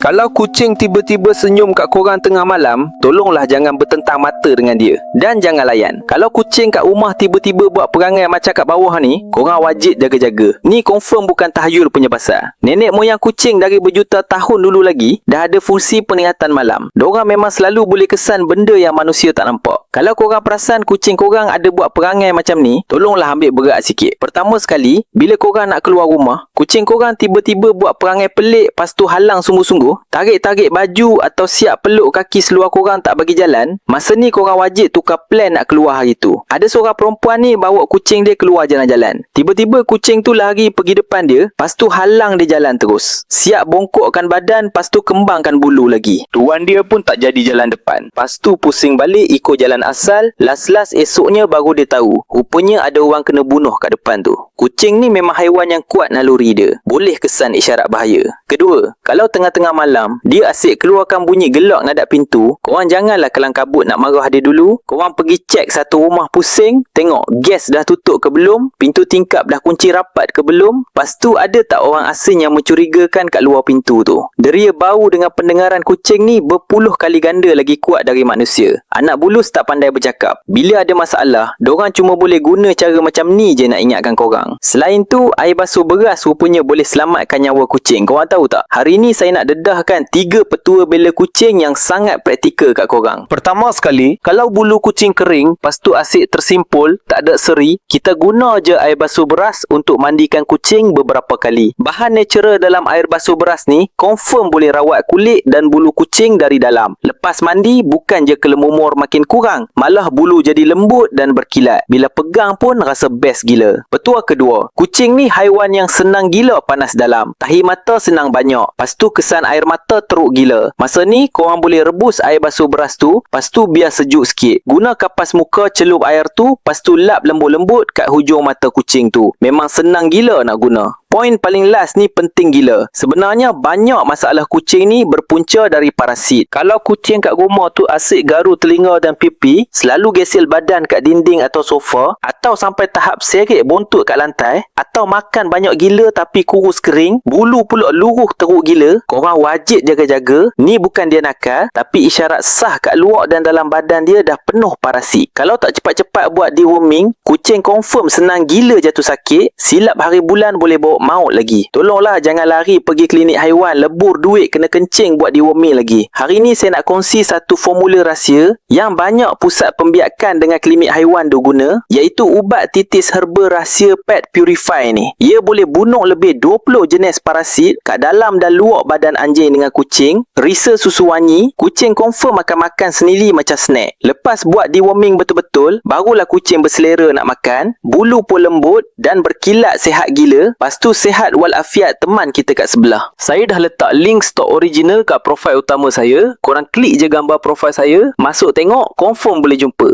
Kalau kucing tiba-tiba senyum kat korang tengah malam, tolonglah jangan bertentang mata dengan dia. Dan jangan layan. Kalau kucing kat rumah tiba-tiba buat perangai macam kat bawah ni, korang wajib jaga-jaga. Ni confirm bukan tahyul punya pasal. Nenek moyang kucing dari berjuta tahun dulu lagi dah ada fungsi peningatan malam. Dorang memang selalu boleh kesan benda yang manusia tak nampak. Kalau korang perasan kucing korang ada buat perangai macam ni, tolonglah ambil berat sikit. Pertama sekali, bila korang nak keluar rumah, kucing korang tiba-tiba buat perangai pelik, lepas tu halang sungguh-sungguh, tarik-tarik baju atau siap peluk kaki seluar korang tak bagi jalan, masa ni korang wajib tukar plan nak keluar hari tu. Ada seorang perempuan ni bawa kucing dia keluar jalan-jalan. Tiba-tiba kucing tu lari pergi depan dia, lepas tu halang dia jalan terus. Siap bongkokkan badan, lepas tu kembangkan bulu lagi. Tuan dia pun tak jadi jalan depan. Lepas tu pusing balik ikut jalan asal. Last-last esoknya baru dia tahu, rupanya ada orang kena bunuh kat depan tu. Kucing ni memang haiwan yang kuat naluri dia. Boleh kesan isyarat bahaya. Kedua, kalau tengah-tengah malam, dia asyik keluarkan bunyi gelak ngadap pintu, korang janganlah kelang kabut nak marah dia dulu. Korang pergi cek satu rumah pusing, tengok gas dah tutup ke belum, pintu tingkap dah kunci rapat ke belum, lepas tu ada tak orang asing yang mencurigakan kat luar pintu tu. Deria bau dengan pendengaran kucing ni berpuluh kali ganda lagi kuat dari manusia. Anak bulus tak pandai bercakap. Bila ada masalah, dorang cuma boleh guna cara macam ni je nak ingatkan korang. Selain tu, air basuh beras rupanya boleh selamatkan nyawa kucing. Korang tahu tak? Hari ni saya nak dedahkan 3 petua bela kucing yang sangat praktikal kat korang. Pertama sekali, kalau bulu kucing kering, lepas tu asyik tersimpul, tak ada seri, kita guna je air basuh beras untuk mandikan kucing beberapa kali. Bahan natural dalam air basuh beras ni, confirm boleh rawat kulit dan bulu kucing dari dalam. Lepas mandi, bukan je kelemumur makin kurang, malah bulu jadi lembut dan berkilat. Bila pegang pun rasa best gila. Petua kedua, kucing ni haiwan yang senang gila panas dalam. Tahi mata senang banyak. Lepas tu kesan air mata teruk gila. Masa ni korang boleh rebus air basuh beras tu, lepas tu biar sejuk sikit. Guna kapas muka celup air tu, lepas tu lap lembut-lembut kat hujung mata kucing tu. Memang senang gila nak guna. Poin paling last ni penting gila. Sebenarnya banyak masalah kucing ni berpunca dari parasit. Kalau kucing kat rumah tu asyik garu telinga dan pipi, selalu gesil badan kat dinding atau sofa, atau sampai tahap seret bontot kat lantai, atau makan banyak gila tapi kurus kering, bulu pula luruh teruk gila, korang wajib jaga-jaga. Ni bukan dia nakal, tapi isyarat sah kat luar dan dalam badan dia dah penuh parasit. Kalau tak cepat-cepat buat deworming, kucing confirm senang gila jatuh sakit, silap hari bulan boleh bawa maut lagi. Tolonglah jangan lari pergi klinik haiwan, lebur duit kena kencing buat deworming lagi. Hari ni saya nak kongsi satu formula rahsia yang banyak pusat pembiakan dengan klinik haiwan tu guna, iaitu ubat titis herba rahsia Pet Purify ni. Ia boleh bunuh lebih 20 jenis parasit kat dalam dan luar badan anjing dengan kucing. Risa susu wangi, kucing confirm akan makan sendiri macam snack. Lepas buat deworming betul-betul, barulah kucing berselera nak makan, bulu pun lembut dan berkilat sihat gila. Lepas tu sehat walafiat teman kita kat sebelah. Saya dah letak link stok original kat profil utama saya. Korang klik je gambar profil saya, masuk tengok, confirm boleh jumpa.